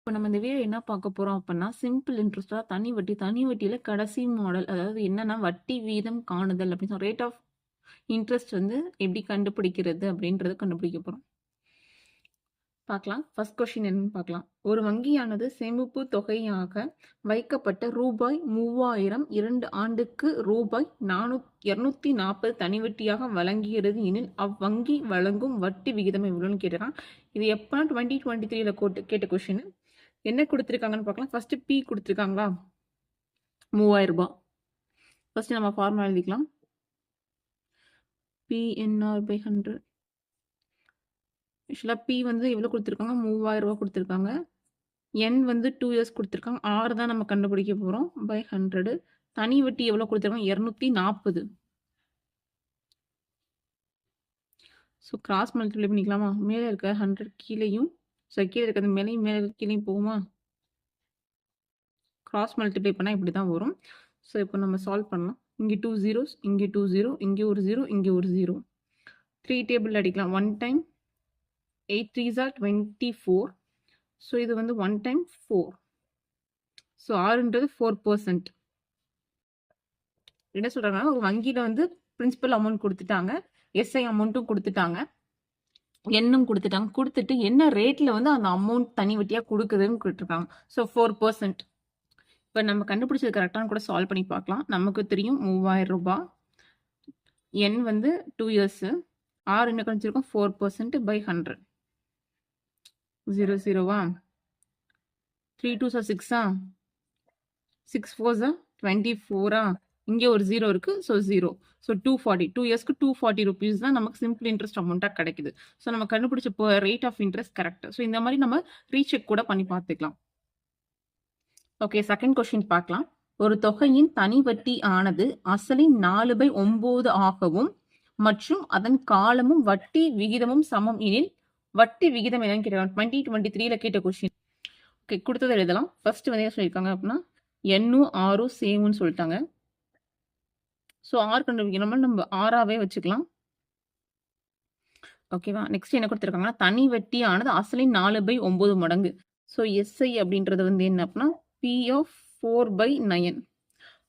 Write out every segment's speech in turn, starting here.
இப்போ நம்ம இந்த வீடியோ என்ன பார்க்க போறோம் அப்படின்னா, சிம்பிள் இன்ட்ரெஸ்ட்டா தனி வட்டி, தனி வட்டியில கடைசி மாடல். அதாவது என்னன்னா, வட்டி வீதம் காணுதல் அப்படின்னு ரேட் ஆஃப் இன்ட்ரெஸ்ட் வந்து எப்படி கண்டுபிடிக்கிறது அப்படின்றத கண்டுபிடிக்க போறோம். பார்க்கலாம். ஃபர்ஸ்ட் கொஸ்டின் என்னன்னு பார்க்கலாம். ஒரு வங்கியானது சேமிப்பு தொகையாக வைக்கப்பட்ட ரூபாய் 3000 2 ஆண்டுக்கு ரூபாய் 240 தனி வட்டியாக வழங்குகிறது எனில் அவ்வங்கி வழங்கும் வட்டி விகிதம் எவ்வளோன்னு கேட்டுறான். இது எப்போ 2023ல கேட்ட கொஸ்டின். என்ன கொடுத்துருக்காங்கன்னு பார்க்கலாம். ஃபர்ஸ்ட் பி கொடுத்துருக்காங்களா, 3000 ரூபாய். ஃபர்ஸ்ட் நம்ம ஃபார்முலா எழுதிக்கலாம். PNR/100. ஆக்சுவலாக பி வந்து எவ்வளோ கொடுத்துருக்காங்க, 3000 ரூபாய் கொடுத்துருக்காங்க. என் வந்து 2 இயர்ஸ் கொடுத்துருக்காங்க. ஆர் தான் நம்ம கண்டுபிடிக்க போகிறோம். பை 100. தனி வட்டி எவ்வளோ கொடுத்துருக்காங்க, 240. ஸோ கிராஸ் மல்டிப்ளை பண்ணிக்கலாமா? மேலே இருக்க 100 கீழேயும், ஸோ கீழே இருக்கிறது மேலேயும், மேலே கீழேயும் போகுமா? கிராஸ் மல்டிப்ளை பண்ணால் இப்படி தான் வரும். ஸோ இப்போ நம்ம சால்வ் பண்ணலாம். இங்கே 2 zeros, இங்கே 2 0, இங்கே ஒரு 0, இங்கே ஒரு 0. 3 டேபிள் அடிக்கலாம். 1 டைம் 8 3s are 24. ஸோ இது வந்து 1 டைம் 4. ஸோ ஆறுன்றது 4%. என்ன சொல்கிறாங்கன்னா, ஒரு வங்கியில் வந்து பிரின்சிபல் அமௌண்ட் கொடுத்துட்டாங்க, எஸ்ஐ அமௌண்ட்டும் கொடுத்துட்டாங்க, எண்ணும் கொடுத்துட்டாங்க. கொடுத்துட்டு என்ன ரேட்டில் வந்து அந்த அமௌண்ட் தனி வட்டியாக கொடுக்குதுன்னு கொடுத்துருக்காங்க. ஸோ 4%. இப்போ நம்ம கண்டுபிடிச்சது கரெக்டான கூட சால்வ் பண்ணி பார்க்கலாம். நமக்கு தெரியும் 3000 ரூபாய். என் வந்து 2 இயர்ஸு. ஆர் என்ன கணிச்சிருக்கோம், 4% பை 100. 0 0வா, 3 2s are 6ஆ, 6 4s are 24ஆ, இங்கே ஒரு 0 இருக்குது. ஸோ 0. ஸோ 240, 2 இயர்ஸ்க்கு 240 rupees தான் நமக்கு சிம்பிள் இன்ட்ரெஸ்ட் அமௌண்ட்டாக கிடைக்குது. ஸோ நம்ம கண்டுபிடிச்ச rate of interest correct. So இந்த மாதிரி நம்ம ரீசெக் கூட பண்ணி பார்த்துக்கலாம். ஓகே, செகண்ட் கொஸ்டின் பார்க்கலாம். ஒரு தொகையின் தனி வட்டி ஆனது அசலின் 4/9 ஆகவும் மற்றும் அதன் காலமும் வட்டி விகிதமும் சமம் எனில் வட்டி விகிதம் என்னன்னு கேட்டாங்க. 2023ல கேட்ட கொஸ்டின். ஓகே, கொடுத்ததை எழுதலாம். ஃபர்ஸ்ட் வந்து என்ன சொல்லியிருக்காங்க அப்படின்னா, எண்ணும் ஆரும் சேம்னு சொல்லிட்டாங்க. ஸோ ஆர் கண்டுபிடிக்கணும், நம்ம ஆறாவே வச்சுக்கலாம். ஓகேவா. நெக்ஸ்ட் என்ன கொடுத்துருக்காங்கன்னா, தனி வட்டி ஆனது அசலின் 4/9 மடங்கு. ஸோ எஸ்ஐ அப்படின்றது வந்து என்ன அப்படின்னா, P of 4/9.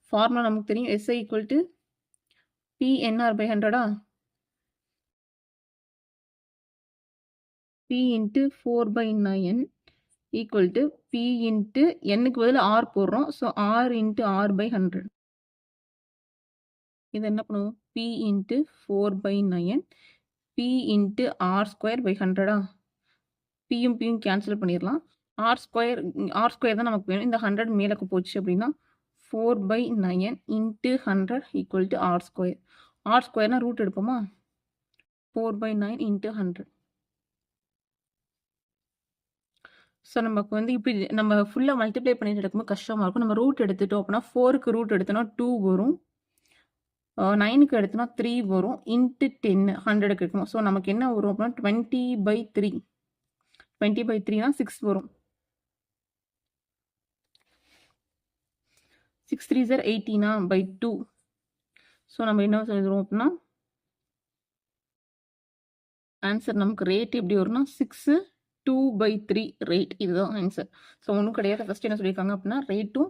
ஃபார்முலா நமக்கு தெரியும். SI equal to PNR/100. P into 4/9 equal to P into என்னுக்கு பதில் ஆர் போடுறோம். So R into R/100. இது என்ன பண்ணுவோம், P into 4/9 P into R²/100. பியும் பியும் கேன்சல் பண்ணிடலாம். R² தான் நமக்கு வேணும். இந்த 100 மேலக்கு போச்சு அப்படின்னா 4/9 இன்ட்டு 100 ஈக்குவல் டு R². R²னா ரூட் எடுப்போமா, 4/9 இன்ட்டு 100. ஸோ நமக்கு வந்து இப்படி நம்ம ஃபுல்லாக மல்டிப்ளை பண்ணிட்டு எடுக்கும்போது கஷ்டமாக இருக்கும். நம்ம ரூட் எடுத்துட்டோம் அப்படின்னா 4க்கு ரூட் எடுத்தோன்னா 2 வரும், 9க்கு எடுத்தோன்னா 3 வரும், இன்ட்டு 10 100க்கு எடுக்கணும். ஸோ நமக்கு என்ன வரும் அப்படின்னா 20/3. 20/3னா 6 வரும். 6 3s are 18/2. ஸோ நம்ம என்ன சொல்லுறோம் அப்படின்னா, ஆன்சர் நமக்கு ரேட் எப்படி வரும்னா 6 2/3 ரேட். இதுதான் ஆன்சர். ஸோ ஒன்றும் கிடையாது. ஃபர்ஸ்ட் என்ன சொல்லியிருக்காங்க அப்படின்னா, ரேட்டும்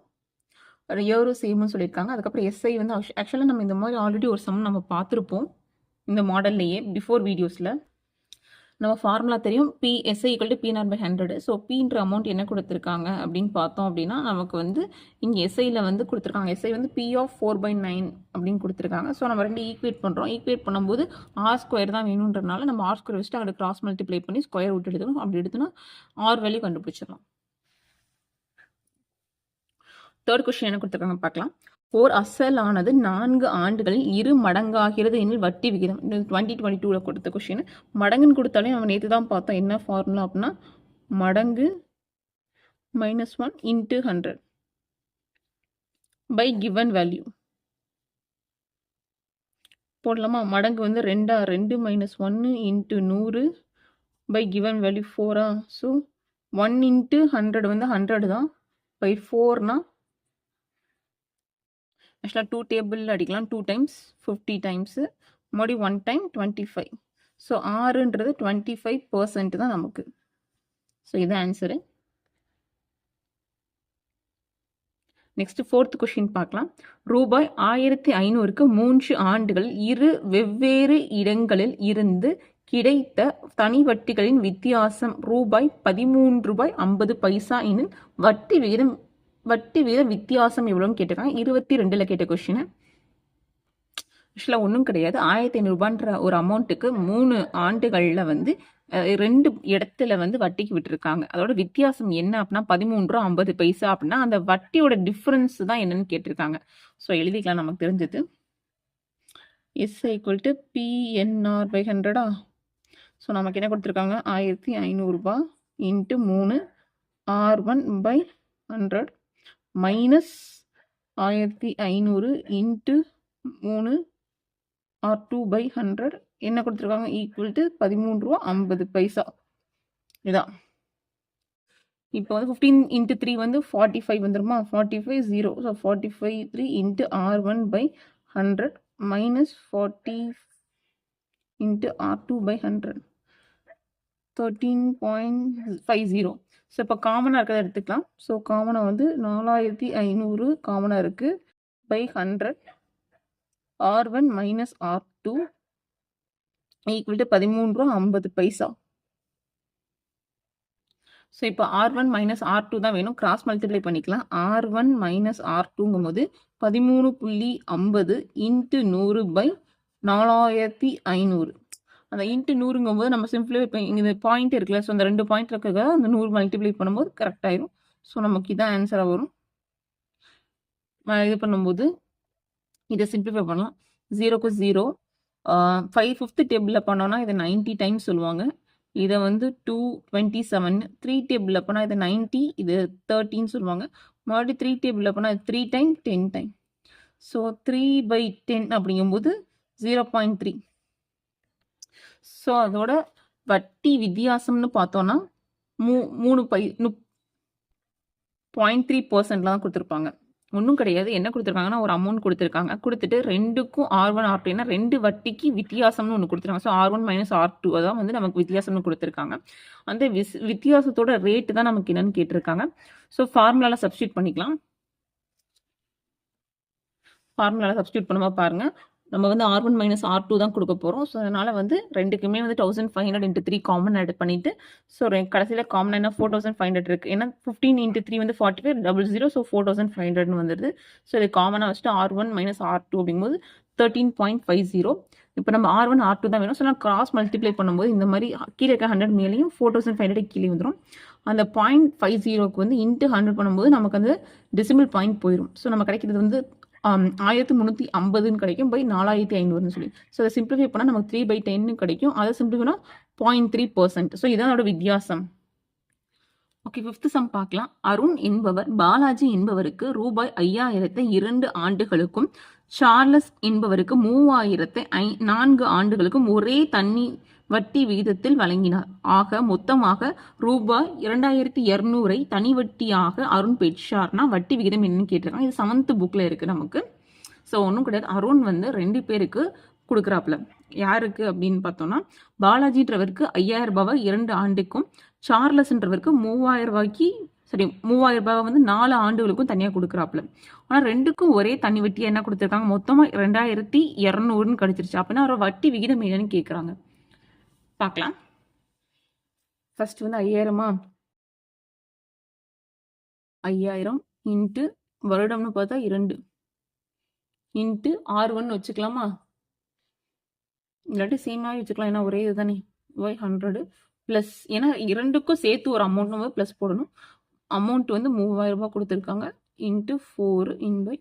இயரும் சேம்னு சொல்லியிருக்காங்க. அதுக்கப்புறம் எஸ்ஐ வந்து ஆக்சுவலாக நம்ம இந்த மாதிரி ஆல்ரெடி ஒரு சம் நம்ம பார்த்துருப்போம் இந்த மாடல்லையே பிஃபோர் வீடியோஸில். நம்ம ஃபார்முலா தெரியும், SI equal to PNR/100. So Pன்ற அமௌண்ட் என்ன கொடுத்துருக்காங்க அப்படின்னு பார்த்தோம் அப்படின்னா, நமக்கு வந்து இங்கே எஸ்ஐயில் வந்து கொடுத்துருக்காங்க. எஸ்ஐ வந்து P of 4/9 அப்படின்னு கொடுத்துருக்காங்க. ஸோ நம்ம ரெண்டு ஈக்குவேட் பண்ணுறோம். ஈக்குவேட் பண்ணும்போது R² தான் வேணுன்றனால நம்ம R² வச்சுட்டு அங்கே கிராஸ் மல்டிப்ளை பண்ணி ஸ்கொயர் ரூட் எடுத்துக்கணும். அப்படி எடுத்தோன்னா R வேல்யூ கண்டுபிடிச்சிடலாம். தேர்ட் கொஸ்டின் என்ன கொடுத்துருக்காங்க பார்க்கலாம். ஓர் அசலானது 4 ஆண்டுகளில் 2 மடங்காகிறது எனில் வட்டி விகிதம். 2022ல கொடுத்த கொஸ்டின். மடங்குன்னு கொடுத்தாலே நம்ம நேற்று தான் பார்த்தோம். என்ன ஃபார்முலா அப்படின்னா, மடங்கு -1 இன்ட்டு 100 பை கிவன் வேல்யூ போடலாமா. மடங்கு வந்து 2 - 1 into 100 by given value 4. So 1 into 100 வந்து 100 தான், பை 4னா ஆக்சுவலாக 2 டேபிள் அடிக்கலாம். 2 டைம்ஸ் 50 டைம்ஸு, மறுபடியும் 1 டைம் 25. ஸோ ஆறுன்றது 25% தான் நமக்கு. ஸோ இது ஆன்சரு. நெக்ஸ்ட் 4th கொஸ்டின் பார்க்கலாம். ரூபாய் 1500க்கு 3 ஆண்டுகள் இரு வெவ்வேறு இடங்களில் இருந்து கிடைத்த தனி வட்டிகளின் வித்தியாசம் ரூபாய் 13.50 எனில் வட்டி விகித வித்தியாசம் எவ்வளோன்னு கேட்டிருக்காங்க. 22ல் கேட்ட கொஸ்டின். ஆக்சுவலாக ஒன்றும் கிடையாது. 1500 ரூபான்ற ஒரு அமௌண்ட்டுக்கு 3 ஆண்டுகளில் வந்து 2 இடத்துல வந்து வட்டிக்கு விட்டுருக்காங்க. அதோட வித்தியாசம் என்ன அப்படின்னா 13.50 அப்படின்னா அந்த வட்டியோட டிஃப்ரென்ஸ் தான் என்னன்னு கேட்டிருக்காங்க. ஸோ எழுதிக்கலாம், நமக்கு தெரிஞ்சது. S equal to PNR/100. So நமக்கு என்ன கொடுத்துருக்காங்க, 1500 ரூபாய் into 3 R1/100 minus 1500 into 3 R2/100 என்ன கொடுத்துருக்காங்க, ஈக்குவல் டு 13.50. இதான். இப்போ வந்து 15 இன்ட்டு 3 வந்து 45 வந்துருமா, 45 0. So 45 3 into R1/100 minus 40 into R2/100 13.50. So இப்போ காமனாக இருக்கிறத எடுத்துக்கலாம். ஸோ காமனாக வந்து 4500 காமனாக இருக்குது by 100 R1 minus R2 equal to 13.50. So இப்போ R1 மைனஸ் R2 தான் வேணும். கிராஸ் மல்டிப்ளை பண்ணிக்கலாம். R1 மைனஸ் R2ங்கும் போது 13.50 இன்ட்டு 100/4500. அந்த இன்ட்டு 100ங்கும் போது நம்ம சிம்பிளிஃபை இப்போ இங்கே பாயிண்ட் இருக்குல்ல, ஸோ அந்த 2 பாயிண்ட் இருக்கிறத அந்த 100 மல்டிப்ளை பண்ணும்போது கரெக்ட் ஆயிரும். ஸோ நமக்கு இதான் ஆன்சராக வரும். இது பண்ணும்போது இதை சிம்பிளிஃபை பண்ணலாம். 0க்கு 0 5/5 டேபிளில் பண்ணோன்னா இதை 90 டைம்ஸ் சொல்லுவாங்க. இதை வந்து 227 3 டேபிளில் பண்ணால் இதை 90, இது 13 சொல்லுவாங்க. மறுபடியும் 3 டேபிளில் பண்ணால் 3 டைம் 10 டைம். ஸோ 3/10 அப்படிங்கும்போது 0.3. ஸோ அதோட வட்டி வித்தியாசம்னு பார்த்தோன்னா 0.3% தான் கொடுத்துருப்பாங்க. ஒன்றும் கிடையாது. என்ன கொடுத்துருக்காங்கன்னா ஒரு அமௌண்ட் கொடுத்துருக்காங்க. கொடுத்துட்டு ரெண்டுக்கும் R1 R2 2 வட்டிக்கு வித்தியாசம்னு ஒன்று கொடுத்துருக்காங்க. ஸோ R1 மைனஸ் R2 அதான் வந்து நமக்கு வித்தியாசம்னு கொடுத்துருக்காங்க. அந்த வித்தியாசத்தோட ரேட்டு தான் நமக்கு என்னன்னு கேட்டிருக்காங்க. ஸோ ஃபார்முலாவில் சப்ஸ்டியூட் பண்ணிக்கலாம். ஃபார்முலாவில் சப்ஸ்டியூட் பண்ணும்போது பாருங்கள், நம்ம வந்து R1 மைனஸ் R2 தான் கொடுக்க போகிறோம். ஸோ அதனால் வந்து ரெண்டுக்குமே வந்து 1500 இன்ட்டு 3 காமன் ஆட் பண்ணிவிட்டு, ஸோ கடைசியில் காமன் என்ன 4500 இருக்குது. ஏன்னா 15 இன்ட்டு 3 வந்து 45 00. ஸோ 4500ன்னு வந்துடுது. ஸோ இது காமனாக வச்சுட்டு R1 மைனஸ் R2 அப்படிங்கும்போது 13.50. இப்போ நம்ம R1 R2 தான் வேணும். ஸோ நான் கிராஸ் மல்டிப்ளை பண்ணும்போது இந்த மாதிரி கீழே இருக்க 100 மேலேயும் 4500 கீழே வந்துடும். அந்த 0.50க்கு வந்து இன்ட்டு 100 பண்ணும்போது நமக்கு அந்த டெசிமல் பாயிண்ட் போயிடும். ஸோ நம்ம கிடைக்கிறது வந்து 1350 கிடைக்கும் பை 4500 சொல்லி. ஸோ அதை சிம்பிளிஃபை பண்ணால் நமக்கு 3/10 கிடைக்கும். அதை சிம்பிளிஃபை 0.3%. ஸோ இதான் அதோட வித்தியாசம். ஓகே, 5th சம் பார்க்கலாம். அருண் என்பவர் பாலாஜி என்பவருக்கு ரூபாய் 5000 2 ஆண்டுகளுக்கும் சார்லஸ் என்பவருக்கு 3000 4 ஆண்டுகளுக்கும் ஒரே தனி வட்டி விகிதத்தில் வழங்கினார். ஆக மொத்தமாக ரூபாய் 2200 தனி வட்டியாக அருண் பெற்றார்னா வட்டி விகிதம் என்னன்னு கேட்டிருக்காங்க. இது 7th புக்ல இருக்கு நமக்கு. ஸோ ஒன்றும் கிடையாது. அருண் வந்து 2 பேருக்கு கொடுக்குறாப்புல. யாருக்கு அப்படின்னு பார்த்தோம்னா பாலாஜின்றவருக்கு 5000 ரூபாவை 2 ஆண்டுக்கும், சார்லஸ்ன்றவருக்கு 3000 ரூபாய்க்கு 3000 ரூபாய் வந்து 4 ஆண்டுகளுக்கும் தனியாக கொடுக்குறாப்புல. ஆனால் ரெண்டுக்கும் ஒரே தனி வட்டியாக என்ன கொடுத்துருக்காங்க, மொத்தமாக 2200ன்னு கிடைச்சிருச்சு. அப்படின்னா அவரோட வட்டி விகிதம் என்னன்னு கேட்குறாங்க. பார்க்கலாம். ஃபர்ஸ்ட் வந்து 5000 இன்ட்டு வருடம்னு பார்த்தா 2 இன்ட்டு R1 வச்சுக்கலாமா, இல்லாட்டி சேமாக வச்சுக்கலாம், ஏன்னா ஒரே இது தானே. 100 ப்ளஸ், ஏன்னா இரண்டுக்கும் சேர்த்து ஒரு அமௌண்ட் நம்ம ப்ளஸ் போடணும். அமௌண்ட் வந்து 3000 ரூபாய் கொடுத்துருக்காங்க. இன்ட்டு 4 இன்பை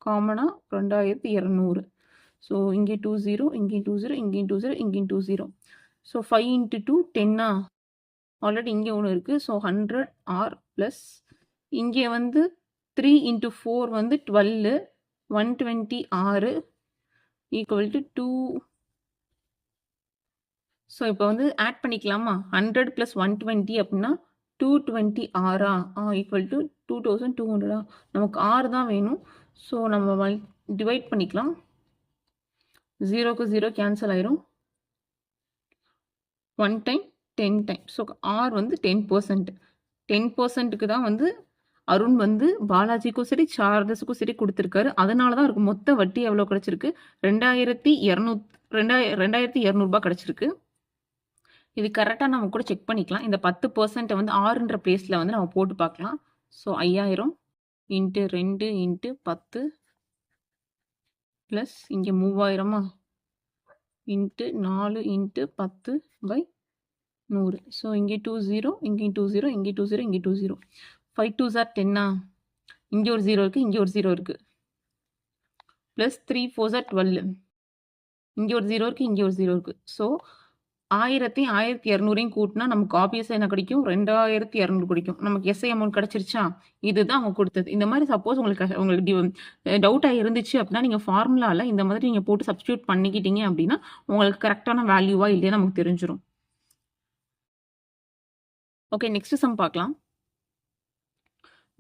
காமனாக 2200. ஸோ இங்கே 20, இங்கேயும் 20, இங்கேயும் 20, இங்கேயும் 20. So 5 into 2 10. ஆல்ரெடி இங்கே ஒன்று இருக்குது. ஸோ 100 R ப்ளஸ் இங்கே வந்து 3 இன்ட்டு 4 வந்து 12 120 R ஈக்குவல் டு 2. ஸோ இப்போ வந்து ஆட் பண்ணிக்கலாமா, 100 ப்ளஸ் 120 அப்படின்னா 220 R ஈக்குவல் டு 2200. நமக்கு R தான் வேணும். ஸோ நம்ம டிவைட் பண்ணிக்கலாம். 0க்கு 0 கேன்சல் ஆயிரும். 1 டைம் 10 டைம். ஸோ R வந்து 10%. 10%க்கு தான் வந்து அருண் வந்து பாலாஜிக்கும் சரி சார்லஸுக்கும் சரி கொடுத்துருக்காரு. அதனால தான் இருக்கு மொத்த வட்டி எவ்வளோ கிடைச்சிருக்கு 2200 கிடைச்சிருக்கு. இது கரெக்டாக நம்ம கூட செக் பண்ணிக்கலாம். இந்த 10% வந்து ஆறுன்ற பிளேஸில் வந்து நம்ம போட்டு பார்க்கலாம். ஸோ 5000 இன்ட்டு 2 இன்ட்டு 10 ப்ளஸ் இங்கே 3000 இன்ட்டு 4 இன்ட்டு 10/100. ஸோ இங்கே 20 இங்கே 20 இங்கே 20 இங்கே 20 5 2s are 10 இங்கே ஒரு 0 இருக்குது, இங்கே ஒரு 0 இருக்குது. ப்ளஸ் 3 4s are 12 இங்கே ஒரு 0 இருக்குது, இங்கே ஒரு 0 இருக்குது. ஸோ 1200 கூட்டினா நமக்கு ஆப்வியஸாக என்ன கிடைக்கும் 2200 கிடைக்கும். நமக்கு எஸ்ஐ அமௌண்ட் கிடைச்சிருச்சா? இதுதான் அவங்க கொடுத்தது. இந்த மாதிரி சப்போஸ் உங்களுக்கு டவுட்டாக இருந்துச்சு அப்படின்னா நீங்கள் ஃபார்முலாவில் இந்த மாதிரி நீங்கள் போட்டு சப்ஸ்டியூட் பண்ணிக்கிட்டீங்க அப்படின்னா உங்களுக்கு கரெக்டான வேல்யூவா இல்லையா நமக்கு தெரிஞ்சிடும். ஓகே, நெக்ஸ்ட் சம் பார்க்கலாம்.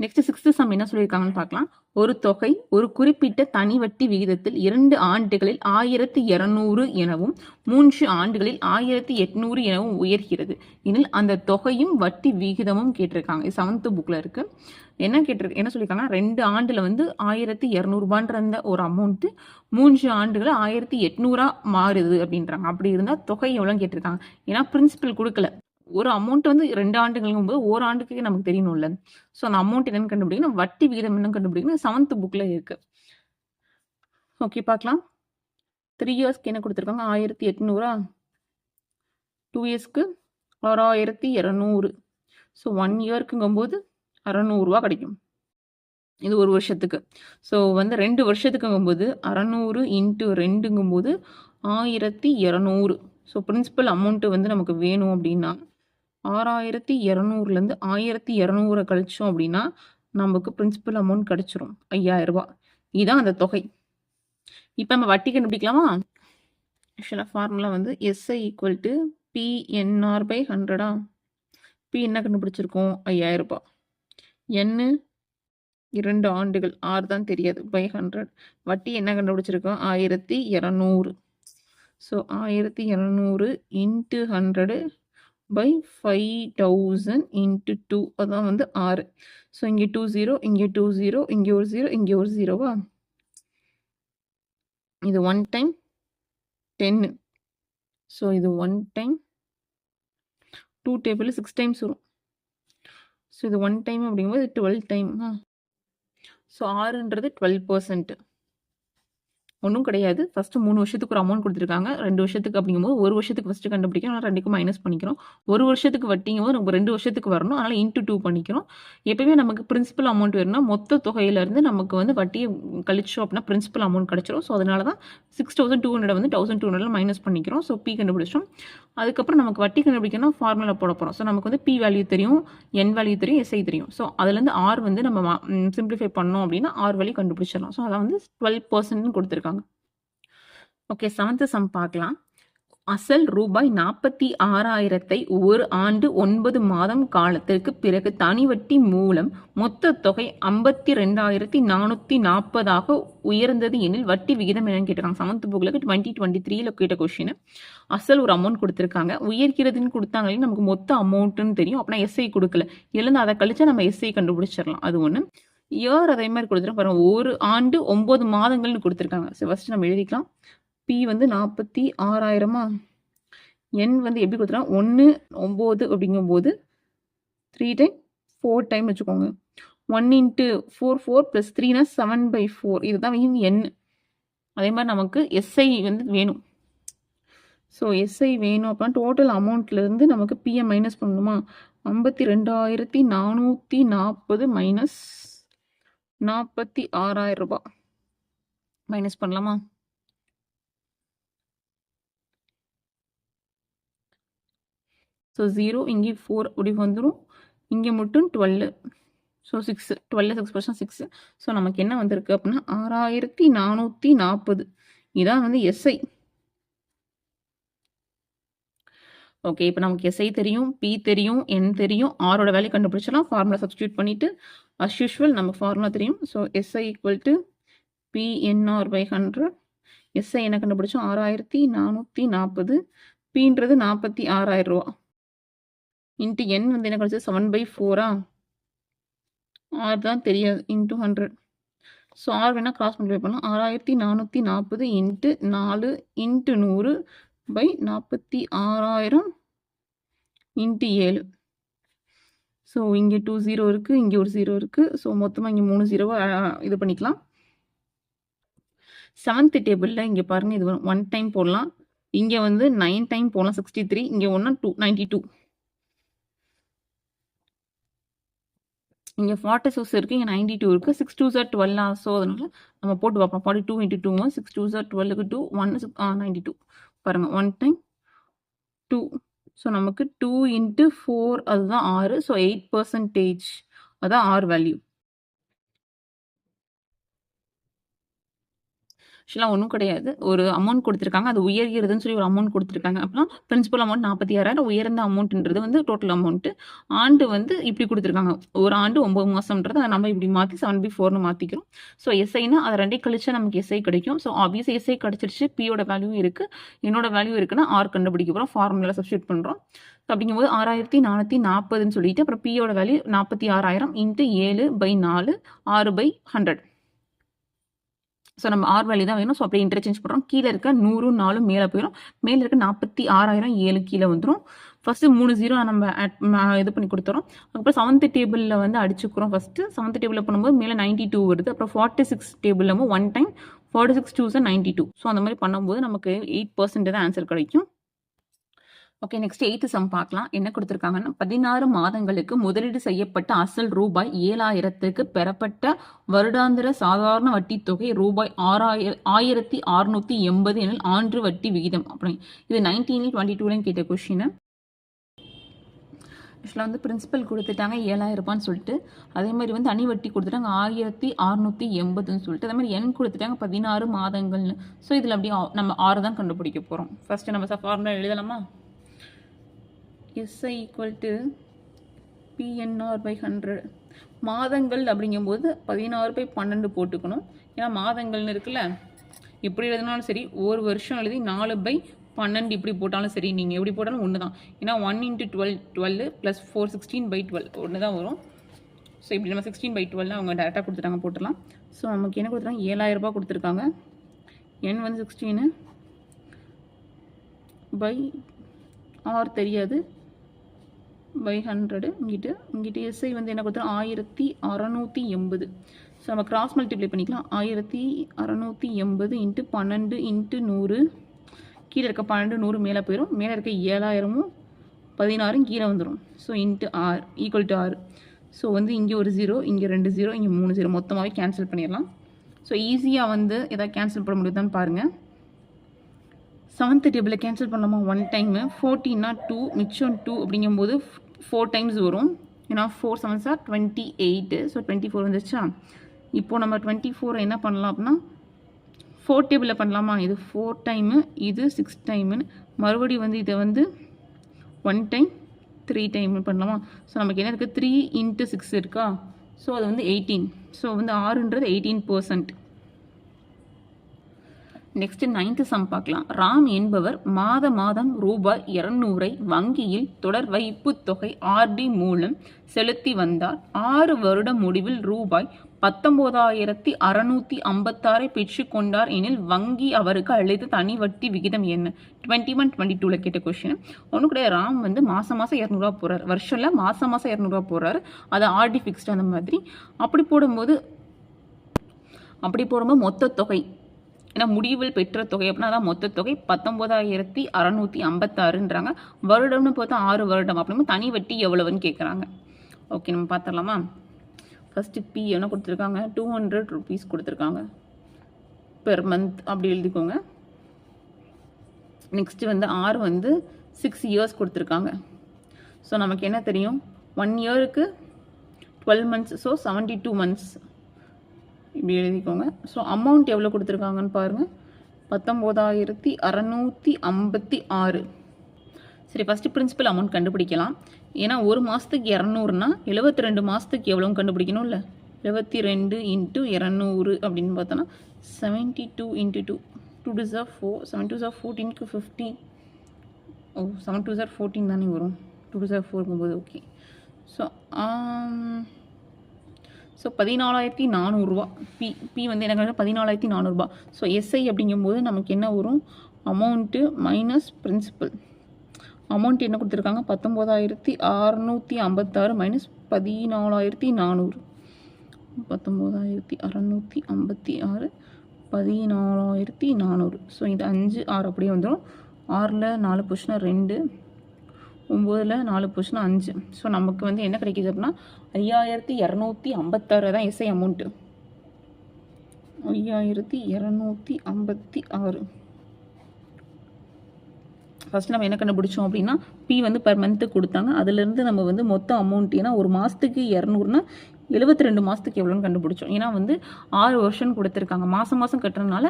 நெக்ஸ்ட் 6th சம் என்ன சொல்லியிருக்காங்கன்னு பார்க்கலாம். ஒரு தொகை ஒரு குறிப்பிட்ட தனி வட்டி விகிதத்தில் 2 ஆண்டுகளில் 1200 எனவும் 3 ஆண்டுகளில் 1800 எனவும் உயர்கிறது எனில் அந்த தொகையும் வட்டி விகிதமும் கேட்டிருக்காங்க. 7th புக்ல இருக்கு. என்ன சொல்லியிருக்காங்கன்னா 2 ஆண்டுல வந்து 1200 அந்த ஒரு அமௌண்ட் 3 ஆண்டுகள் 1800 மாறுது அப்படின்றாங்க. அப்படி இருந்தா தொகை எவ்வளோன்னு கேட்டிருக்காங்க. ஏன்னா பிரின்சிபல் கொடுக்கல. ஒரு அமௌண்ட் வந்து 2 ஆண்டுகளுங்கும் போது ஒரு ஆண்டுக்கு நமக்கு தெரியணும்ல. ஸோ அந்த அமௌண்ட் என்னன்னு கண்டுபிடிக்கணும், வட்டி விகிதம் என்னன்னு கண்டுபிடிக்கணும். 7th புக்ல இருக்கு. ஓகே, பார்க்கலாம். 3 இயர்ஸ்க்கு என்ன கொடுத்துருக்காங்க 1800, 2 இயர்ஸ்க்கு 6200. ஸோ 1 இயர்க்குங்கும்போது 600 கிடைக்கும். இது ஒரு வருஷத்துக்கு. ஸோ வந்து 2 வருஷத்துக்குங்கும்போது 600 இன்ட்டு 2ங்கும்போது 1200. ஸோ பிரின்சிபல் அமௌண்ட்டு வந்து நமக்கு வேணும் அப்படின்னா 6200லேருந்து 1200 கழிச்சோம் அப்படின்னா நமக்கு பிரின்சிபல் அமௌண்ட் கிடைச்சிரும் 5000. இதுதான் அந்த தொகை. இப்போ நம்ம வட்டி கண்டுபிடிக்கலாமா? ஆக்சுவலாக ஃபார்முலா வந்து SI equal to PNR/100. B என்ன கண்டுபிடிச்சிருக்கோம் 5000. என்ன 2 ஆண்டுகள், ஆறு தான் தெரியாது, பை 100. வட்டி என்ன கண்டுபிடிச்சிருக்கோம் 1200. ஸோ 1200 இன்ட்டு 100 by 5000 into 2, அதான் வந்து 6. ஸோ இங்கே 20 இங்கே 20 இங்கே ஒரு 0 இங்கே ஒரு 0வா? இது 1 டைம் 10. ஸோ இது 1 டைம் 2 டேபிள் 6 டைம்ஸ் வரும். ஸோ இது 1 டைம் அப்படிங்கும்போது 12 டைம். ஸோ 6ன்றது 12%. ஒன்றும் கிடையாது. ஃபஸ்ட்டு 3 வருஷத்துக்கு ஒரு அமௌண்ட் கொடுத்துருக்காங்க. 2 வருஷத்துக்கு அப்படிங்கும்போது 1 வருஷத்துக்கு ஃபஸ்ட்டு கண்டுபிடிக்கணும். ஆனால் 2க்கும் மைனஸ் பண்ணிக்கிறோம். 1 வருஷத்துக்கு வட்டிங்கும்போது நமக்கு 2 வருஷத்துக்கு வரணும். அதனால் இன்ட்டு 2 பண்ணிக்கிறோம். எப்பயுமே நமக்கு பிரின்சிபல் அமௌண்ட் வேணும்னா மொத்த தொகையிலேருந்து நமக்கு வந்து வட்டியை கழிச்சோம் அப்படின்னா பிரின்சிபல் அமௌண்ட் கிடச்சிரும். ஸோ அதனால தான் 6200 வந்து 1200 மைனஸ் பண்ணிக்கிறோம். ஸோ பி கண்டுபிடிச்சோம். அதுக்கப்புறம் நமக்கு வட்டி கண்டுபிடிக்கணும் ஃபார்முலா போட போகிறோம். ஸோ நமக்கு வந்து பி வேல்யூ தெரியும், என் வேல்யூ தெரியும், எஸ்ஐ தெரியும். ஸோ அதுலேருந்து ஆர் வந்து நம்ம சிம்பிளிஃபை பண்ணோம் அப்படின்னா ஆர் வேல்யூ கண்டுபிடிச்சிடலாம். ஸோ அதை வந்து 12% கொடுத்துருக்காங்க. ஓகே, 7th சம் பார்க்கலாம். அசல் ரூபாய் 46,000 ஒரு ஆண்டு 9 மாதம் காலத்திற்கு பிறகு தனி வட்டி மூலம் மொத்த தொகை 52,440 உயர்ந்தது எனில் வட்டி விகிதம் என்னன்னு கேட்டிருக்காங்க. 7th புக்ல 2023ல கேட்ட கொஸ்டின். அசல் ஒரு அமௌண்ட் கொடுத்துருக்காங்க, உயர்கிறதுன்னு கொடுத்தாங்களே நமக்கு மொத்த அமௌண்ட்டுன்னு தெரியும். அப்படின்னா எஸ்ஐ கொடுக்கல, இதுலேருந்து அதை கழிச்சா நம்ம எஸ்ஐ கண்டுபிடிச்சிடலாம். அது ஒன்று. இயர் அதே மாதிரி கொடுத்துருக்காங்க பாருங்க, ஒரு ஆண்டு 9 மாதங்கள்னு கொடுத்துருக்காங்க. ஸோ ஃபர்ஸ்ட் நம்ம எழுதிக்கலாம். பி வந்து 46,000. என் வந்து எப்படி கொடுத்துருக்காங்க 1 9 அப்படிங்கும்போது 3 டைம் 4 டைம் வச்சுக்கோங்க. 1 இன்ட்டு 4 4 + 3னா 7/4. இதுதான் என். அதே மாதிரி நமக்கு எஸ்ஐ வந்து வேணும். ஸோ எஸ்ஐ வேணும் அப்படின்னா டோட்டல் அமௌண்ட்லேருந்து நமக்கு பிஏ மைனஸ் பண்ணணுமா? 52,440 மைனஸ் 46,000 ரூபாய் மைனஸ் பண்ணலாமா? ஸோ 0 இங்கே 4 அப்படி வந்துடும். இங்கே மட்டும் 12. ஸோ 6 12 6% 6. ஸோ நமக்கு என்ன வந்திருக்கு அப்படின்னா 6,440. இதான் வந்து எஸ்ஐ. ஓகே, இப்போ நமக்கு எஸ்ஐ தெரியும், பி தெரியும், என் தெரியும், ஆரோட வேல்யூ கண்டுபிடிச்சலாம். ஃபார்முலா சப்ஸ்டியூட் பண்ணிவிட்டு அஸ் யூஷுவல் நமக்கு ஃபார்முலா தெரியும். So SI equal to PNR/100. SI என்ன கண்டுபிடிச்சோம் 6,440. பின்றது 46,000 ரூபா. இன்ட்டு என் வந்து என்ன கிடைச்சது 7/4. ஆர் தான் தெரியாது இன்ட்டு 100. ஸோ ஆர் வேணால் கிராஸ் மல்டிப்ளை பண்ணலாம். 6440 into 4 into 100 by 46,000 into 7. So இங்கே 2 0 இருக்குது, இங்கே ஒரு 0 இருக்குது. ஸோ மொத்தமாக இங்கே 3 0 இது பண்ணிக்கலாம். 7th டேபிளில் இங்கே பாருங்கள், இது 1 டைம் போடலாம். இங்கே வந்து 9 டைம் போடலாம் 63. இங்கே 1 2 92. இங்கே 46 இருக்குது, இங்கே 92 இருக்குது. 6 2s are 12. ஸோ அதனால் நம்ம போட்டு பார்ப்போம். 42 இன்ட்டு 2 6 2s are 12க்கு 2 1 92. பாருங்கள் 1 டைம் 2. ஸோ நமக்கு 2 இன்ட்டு 4 அதுதான் 6. ஸோ 8% அதான் ஆர் வேல்யூ. ஆக்சுவலாக ஒன்றும் கிடையாது. ஒரு அமௌண்ட் கொடுத்துருக்காங்க, அது உயர்கிறதுன்னு சொல்லி ஒரு அமௌண்ட் கொடுத்துருக்காங்க. அப்புறம் பிரின்சிபல் அமௌண்ட் 46,000. உயர்ந்த அமௌண்ட்டுன்றது வந்து டோட்டல் அமௌண்ட்டு. ஆண்டு வந்து இப்படி கொடுத்துருக்காங்க. ஒரு ஆண்டு 9 மாதம்ன்றது அதை நம்ம இப்படி மாற்றி 7/4ன்னு மாற்றிக்கிறோம். ஸோ எஸ்ஐனா அதை ரெண்டே கழிச்சா நமக்கு எஸ்ஐ கிடைக்கும். ஸோ ஆப்வியஸ் எஸ்ஐ கிடச்சிருச்சு. பியோட வேல்யூ இருக்குது, என்னோட வேல்யூ இருக்குன்னா ஆர் கண்டுபிடிக்க போகிறோம். ஃபார்முலா சப்ஸ்டியூட் பண்ணுறோம். ஸோ அப்படிங்கும்போது 6440 சொல்லிட்டு அப்புறம் பியோட வேல்யூ 46,000 இன்ட்டு 7/4 6/100. ஸோ நம்ம ஆர் வேல்யூ தான் வேணும். ஸோ அப்படியே இன்டர்சேஞ்ச் பண்ணுறோம். கீழே இருக்க 100 4 மேலே போயிடும். மேலே இருக்க 46,000 7 கீழே வந்துடும். ஃபஸ்ட்டு 3 0 நம்ம இது பண்ணி கொடுத்துறோம். அதுக்கப்புறம் 7th டேபிளில் வந்து அடிச்சுக்கிறோம். ஃபஸ்ட்டு 7th டேபிளில் பண்ணும்போது மேலே 92 வருது. அப்புறம் 46 டேபிளில் 1 டைம் 46 2s 92. ஸோ அந்த மாதிரி பண்ணும்போது நமக்கு 8% தான் ஆன்சர் கிடைக்கும். ஓகே, நெக்ஸ்ட் 8th சம் பார்க்கலாம். என்ன கொடுத்துருக்காங்கன்னா 16 மாதங்களுக்கு முதலீடு செய்யப்பட்ட அசல் ரூபாய் 7,000க்கு பெறப்பட்ட வருடாந்திர சாதாரண வட்டி தொகை ரூபாய் 1,680 எனில் ஆண்டு வட்டி விகிதம். அப்படி இது 1922 கேட்ட கொஸ்டின். ஆக்சுவலாக வந்து பிரின்சிபல் கொடுத்துட்டாங்க 7,000 ரூபான்னு சொல்லிட்டு. அதே மாதிரி வந்து அணி வட்டி கொடுத்துட்டாங்க 1,680ன்னு சொல்லிட்டு. அதே மாதிரி எண் கொடுத்துட்டாங்க 16 மாதங்கள்னு. ஸோ இதில் அப்படி நம்ம 6 தான் கண்டுபிடிக்க போகிறோம். ஃபர்ஸ்ட் நம்ம ஃபார்முலா எழுதலாமா? SI equal to PNR/100. மாதங்கள் அப்படிங்கும்போது 16/12 போட்டுக்கணும். ஏன்னா மாதங்கள்னு இருக்குல்ல, எப்படி எழுதினாலும் சரி, ஒரு வருஷம் எழுதி 4/12 இப்படி போட்டாலும் சரி, நீங்கள் எப்படி போட்டாலும் ஒன்று தான். ஏன்னா 1 × 12 + 4 16/12 ஒன்று தான் வரும். ஸோ இப்படி நம்ம 16/12 அவங்க டேரெக்டாக கொடுத்துட்டாங்க, போட்டுடலாம். ஸோ நமக்கு என்ன கொடுத்துருக்காங்க? 7,000 ரூபாய் கொடுத்துருக்காங்க. என் வந்து 16/R தெரியாது /100. இங்கிட்ட எஸ்ஐ வந்து என்ன கொடுத்தோம்? 1,680. ஸோ நம்ம கிராஸ் மல்டிப்ளை பண்ணிக்கலாம். 1,680 இன்ட்டு 12 இன்ட்டு 100. கீழே இருக்க 12 100 மேலே போயிடும். மேலே இருக்க 7,000 16 கீழே வந்துடும். So into R equal to R. So வந்து இங்கே ஒரு 0, இங்கே 2 0, இங்கே 3 0 மொத்தமாகவே கேன்சல் பண்ணிடலாம். ஸோ ஈஸியாக வந்து எதாவது கேன்சல் பண்ண முடியுதான்னு பாருங்கள். 7th டேபிளில் கேன்சல் பண்ணலாமா? 1 டைமு 14 2 மிச்சம் 2 அப்படிங்கும்போது 4 டைம்ஸ் வரும். ஏன்னா 4 7s are 28. ஸோ 24 வந்துச்சா? இப்போது நம்ம 24 என்ன பண்ணலாம் அப்படின்னா 4 டேபிளில் பண்ணலாமா? இது 4 டைமு, இது 6 டைமுன்னு மறுபடியும் வந்து இதை வந்து 1 டைம் 3 டைம் பண்ணலாமா? ஸோ நமக்கு என்ன இருக்குது? 3 × 6 இருக்கா? ஸோ அது வந்து 18. ஸோ வந்து 6ன்றது 18%. நெக்ஸ்ட் 9th சம் பார்க்கலாம். ராம் என்பவர் மாதம் ரூபாய் 200 வங்கியில் தொடர் வைப்பு தொகை RD மூலம் செலுத்தி வந்தார். 6 வருட முடிவில் ரூபாய் 19,656 பெற்றுக்கொண்டார் எனில் வங்கி அவருக்கு அளித்த தனி வட்டி விகிதம் என்ன? 21-22 கேட்ட கொஸ்டின். ஒன்று கூட ராம் வந்து மாதம் 200 போடுறாரு, வருஷம்ல மாதம் 200 போடுறாரு. அது RD ஃபிக்ஸ்டு அந்த மாதிரி. அப்படி போடும்போது மொத்த தொகை, ஏன்னா முடிவில் பெற்ற தொகை அப்படின்னா அதான் மொத்த தொகை 19,656ன்றாங்க. வருடம்னு பார்த்தா 6 வருடம். அப்படின்னா தனி வட்டி எவ்வளவுன்னு கேட்குறாங்க. ஓகே, நம்ம பார்த்துடலாமா? ஃபஸ்ட்டு பி என்ன கொடுத்துருக்காங்க? 200 rupees கொடுத்துருக்காங்க பெர் மந்த், அப்படி எழுதிக்கோங்க. நெக்ஸ்ட்டு வந்து ஆர் வந்து 6 years கொடுத்துருக்காங்க. ஸோ நமக்கு என்ன தெரியும்? 1 yearக்கு 12 months, ஸோ 72 months இப்படி எழுதிக்கோங்க. ஸோ அமௌண்ட் எவ்வளோ கொடுத்துருக்காங்கன்னு பாருங்கள், 19,656. சரி, ஃபஸ்ட்டு பிரின்சிபல் அமௌண்ட் கண்டுபிடிக்கலாம். ஏன்னா ஒரு மாதத்துக்கு 200னா 72 மாதத்துக்கு எவ்வளோ கண்டுபிடிக்கணும் இல்லை? 72 × 200 அப்படின்னு பார்த்தோன்னா 72 × 2 2 2s are 4 7 2s are 14க்கு 15. 7 2s are 14 தானே வரும். 2 2s are 4 போது ஓகே. ஸோ 14,400 பி வந்து என்ன 14,400. ஸோ எஸ்ஐ அப்படிங்கும்போது நமக்கு என்ன வரும், அமௌண்ட்டு மைனஸ் பிரின்சிபல். அமௌண்ட் என்ன கொடுத்துருக்காங்க, 19,656 மைனஸ் 14,400. 19,656 14,400. ஸோ இது 5 6 அப்படியே வந்துடும். 6ல் 4 போச்சுன்னா 2, 9ல் 4 போச்சுன்னா 5. ஸோ நமக்கு வந்து என்ன கிடைக்கிது அப்படின்னா 5,256 தான் எஸ்ஐ அமௌண்ட்டு. 5,256. ஃபஸ்ட்டு நம்ம என்ன கண்டுபிடிச்சோம் அப்படின்னா பி வந்து பர் மந்த்து கொடுத்தாங்க. அதுலேருந்து நம்ம வந்து மொத்த அமௌண்ட், ஏன்னா ஒரு மாதத்துக்கு 200னா 72 மாதத்துக்கு எவ்வளோன்னு கண்டுபிடிச்சோம். ஏன்னா வந்து 6 வருஷம் கொடுத்துருக்காங்க. மாதம் மாதம் கட்டுறதுனால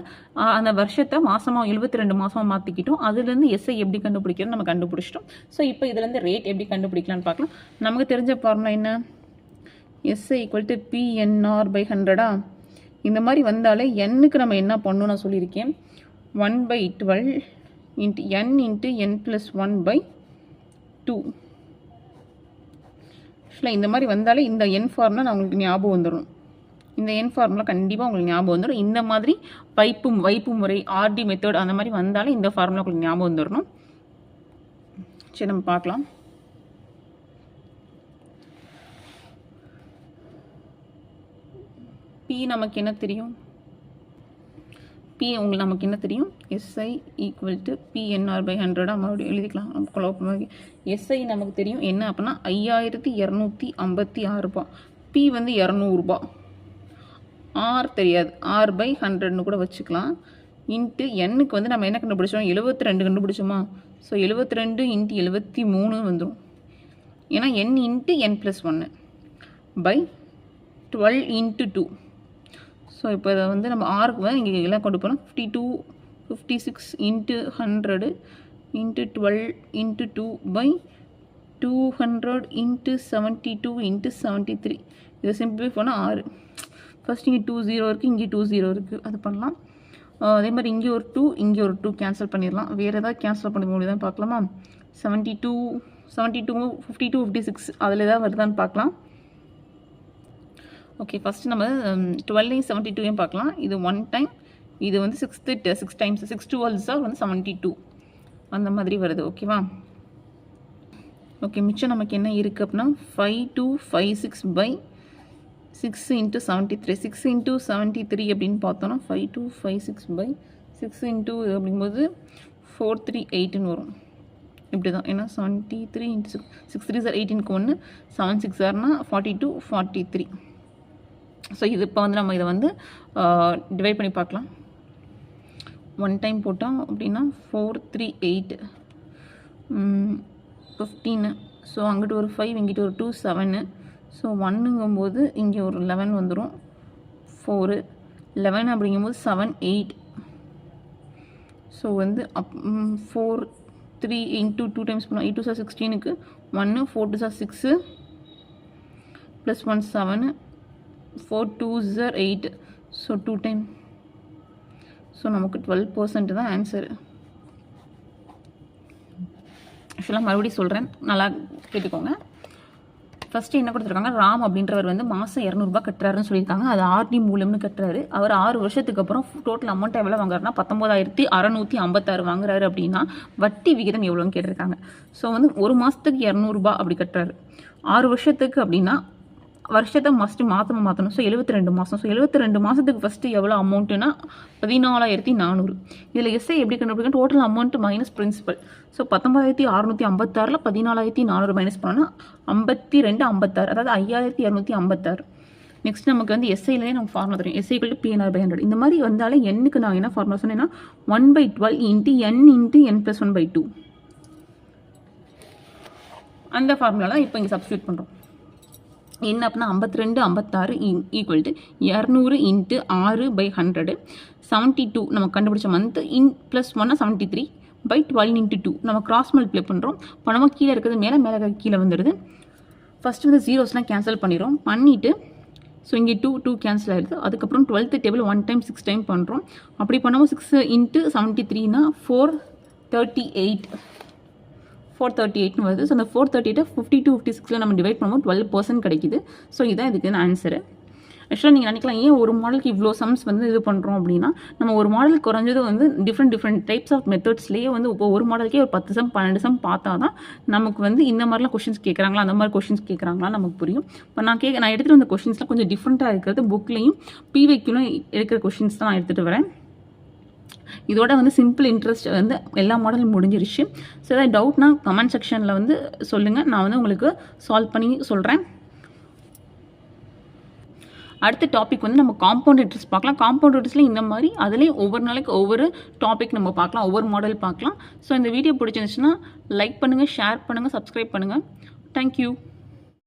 அந்த வருஷத்தை மாதமாக 72 மாதமாக மாற்றிக்கிட்டோம். அதுலேருந்து எஸ்ஐ எப்படி கண்டுபிடிக்கிறோம் நம்ம கண்டுபிடிச்சிட்டோம். ஸோ இப்போ இதுலேருந்து ரேட் எப்படி கண்டுபிடிக்கலான்னு பார்க்கலாம். நமக்கு தெரிஞ்ச ஃபார்முலா என்ன, எஸ்ஐ ஈக்குவல் டு PNR/100. இந்த மாதிரி வந்தாலே எண்ணுக்கு நம்ம என்ன பண்ணணும் நான் சொல்லியிருக்கேன், 1/12 into n into n plus 1/2. ஆக்சுவலாக இந்த மாதிரி வந்தாலே இந்த n ஃபார்முலா நான் உங்களுக்கு ஞாபகம் வந்துடும். இந்த n ஃபார்முலா கண்டிப்பாக உங்களுக்கு ஞாபகம் வந்துடும். இந்த மாதிரி வைப்பு முறை ஆர்டி மெத்தட் அந்த மாதிரி வந்தாலே இந்த ஃபார்முலா உங்களுக்கு ஞாபகம் வந்துடணும். சரி நம்ம பார்க்கலாம். பி நமக்கு என்ன தெரியும், உங்களுக்கு நமக்கு என்ன தெரியும், எஸ்ஐ ஈக்குவல் டு PNR/100 மறுபடியும் எழுதிக்கலாம். நம்ம குழப்பமாக எஸ்ஐ நமக்கு தெரியும் என்ன அப்படின்னா 5,256 ரூபா. பி வந்து 200 ரூபா. ஆர் தெரியாது, R/100ன்னு கூட வச்சுக்கலாம். இன்ட்டு எண்ணுக்கு வந்து நம்ம என்ன கண்டுபிடிச்சோம், 72 கண்டுபிடிச்சோமா. ஸோ 72 இன்ட்டு 73 வந்துடும். ஏன்னா n into n + 1/12 into 2. So இப்போ இதை வந்து நம்ம ஆருக்கு வந்து இங்கே எல்லாம் கொண்டு போனோம். 52 56 into 100 into 12 into 2/200 into 72 into 73. இதை சிம்பிளிஃபை பண்ணால் 6. ஃபஸ்ட் இங்கே 2 0 இருக்குது, இங்கே 2 0 இருக்குது, அது பண்ணலாம். அதே மாதிரி இங்கே ஒரு 2 இங்கே ஒரு 2 கேன்சல் பண்ணிடலாம். வேறு ஏதாவது கேன்சல் பண்ண முடியுதான் பார்க்கலாமா. 72 52 56 அதில் ஏதாவது வருதான்னு பார்க்கலாம். ஓகே, ஃபஸ்ட்டு நம்ம 12 72 பார்க்கலாம். இது 1 டைம், இது வந்து 6 டைம்ஸ் 6 12s வந்து 72 அந்த மாதிரி வருது. ஓகேவா. ஓகே, மிச்சம் நமக்கு என்ன இருக்குது அப்படின்னா 5256/6 இன்ட்டு 73. 6 இன்ட்டு 73 அப்படின்னு பார்த்தோன்னா 5256/6 இன்ட்டு அப்படிங்கும்போது 438ன்னு வரும். இப்படி தான், ஏன்னா 73 இன்ட்டு 6 3 சார் 18க்கு 1 7 6 சார்னா 42 43. ஸோ இது இப்போ வந்து நம்ம இதை வந்து டிவைட் பண்ணி பார்க்கலாம். 1 டைம் போட்டோம் அப்படின்னா 438 15. ஸோ அங்கிட்டு ஒரு 5 இங்கிட்டு ஒரு 2 7. ஸோ 1ங்கும்போது இங்கே ஒரு 11 வந்துடும். 4 11 அப்படிங்கும்போது 7 8. ஸோ வந்து 4 3 இன்ட்டு 2 டைம்ஸ் பண்ணோம். 8 2 சார் 16க்கு 1 4 2 சார் 6 plus 1 7 4 2s are 8. So 2 time. So நமக்கு 12% தான் ஆன்சர். ஆக்சுவலாக மறுபடியும் சொல்கிறேன், நல்லா கேட்டுக்கோங்க. ஃபஸ்ட்டு என்ன கொடுத்துருக்காங்க, ராம் அப்படின்றவர் வந்து மாதம் 200 ரூபா கட்டுறாருன்னு சொல்லியிருக்காங்க. அது ஆர்டி மூலம்னு கட்டுறாரு. அவர் 6 வருஷத்துக்கு அப்புறம் டோட்டல் அமௌண்ட் எவ்வளோ வாங்குறாருன்னா 19,656 வாங்குறாரு. அப்படின்னா வட்டி விகிதம் எவ்வளோன்னு கேட்டிருக்காங்க. ஸோ வந்து ஒரு மாதத்துக்கு 200 ரூபா அப்படி கட்டுறாரு. 6 வருஷத்துக்கு அப்படின்னா வருஷத்தை மாற்றணும். ஸோ 72 மாதம். ஸோ 72 மாதத்துக்கு ஃபஸ்ட்டு எவ்வளோ அமௌண்ட்டுனா 14,400. இதில் எஸ்ஐ எப்படி கண்டுபிடிக்க, total amount minus principal. So 19,656 14,400 minus பண்ணோன்னா 52 56, அதாவது 5,256. நெக்ஸ்ட் நமக்கு வந்து எஸ்ஐலேயே நம்ம ஃபார்முலா தெரியும், எஸ்ஐ ஈக்குவல் டு PNR/100. இந்த மாதிரி வந்தாலே எண்ணுக்கு நான் என்ன ஃபார்முலா சொன்னேன்னா 1/12 இன்ட்டு n இன்ட்டு n + 1/2. அந்த ஃபார்முலாலாம் இப்போ இங்கே சப்ஸ்டியூட் பண்ணுறோம். என்ன அப்படின்னா 52 56 ஈக்குவல் டு 200 இன்ட்டு 6/100. 72 நம்ம கண்டுபிடிச்ச மந்த் ப்ளஸ் 1 73/12 இன்ட்டு 2 நம்ம கிராஸ் மல்டிப்ளை பண்ணுறோம். பணமாக கீழே இருக்கிறது மேலே கீழே வந்துடுது. ஃபஸ்ட்டு வந்து ஜீரோஸ்லாம் கேன்சல் பண்ணிடுறோம். பண்ணிவிட்டு ஸோ இங்கே 2 கேன்சல் ஆகிடுது. அதுக்கப்புறம் 12th டேபிள் 1 டைம் 6 டைம் பண்ணுறோம். அப்படி பண்ணும்போது 6 இன்ட்டு 73னா 438ன்னு வருது. ஸோ அந்த 438 52 56ல் நம்ம டிவைட் பண்ணும்போது 12% கிடைக்குது. ஸோ இதுதான் இதுக்கு ஆன்சரு. ஆக்சுவலாக நீங்கள் நினைக்கலாம் ஏன் ஒரு மாடலுக்கு இவ்வளோ சம்ஸ் வந்து இது பண்ணுறோம் அப்படின்னா, நம்ம ஒரு மாடல் குறைஞ்சது வந்து டிஃப்ரெண்ட் டைப்ஸ் ஆஃப் மெத்தட்ஸ்லேயே வந்து இப்போ ஒரு மாடலுக்கே ஒரு 10 சம் 12 சம் பார்த்தா தான் நமக்கு வந்து இந்த மாதிரிலாம் கொஷின்ஸ் கேட்குறாங்களா, அந்த மாதிரி கொஷின்ஸ் கேட்குறாங்களா நமக்கு புரியும். இப்போ நான் எடுத்துகிட்டு வந்த கொஷின்ஸ்லாம் கொஞ்சம் டிஃப்ரெண்ட்டாக இருக்கிறது புக்லேயும் பிவைக்யூலும் இருக்கிற கொஷின்ஸ் தான் நான் எடுத்துகிட்டு வரேன். இதோட வந்து சிம்பிள் இன்ட்ரெஸ்ட் வந்து எல்லா மாடலும் முடிஞ்சிருச்சு. ஸோ ஏதாவது டவுட்னா கமெண்ட் செக்ஷனில் வந்து சொல்லுங்கள், நான் வந்து உங்களுக்கு சால்வ் பண்ணி சொல்கிறேன். அடுத்த டாபிக் வந்து நம்ம காம்பவுண்ட் இன்ட்ரெஸ்ட் பார்க்கலாம். காம்பவுண்ட் இன்ட்ரெஸ்ட்லேயும் இந்த மாதிரி அதுலேயும் ஒவ்வொரு நாளைக்கு ஒவ்வொரு டாபிக் நம்ம பார்க்கலாம், ஒவ்வொரு மாடல் பார்க்கலாம். ஸோ இந்த வீடியோ பிடிச்சிருந்துச்சுன்னா லைக் பண்ணுங்கள், ஷேர் பண்ணுங்கள், சப்ஸ்கிரைப் பண்ணுங்கள். தேங்க்யூ.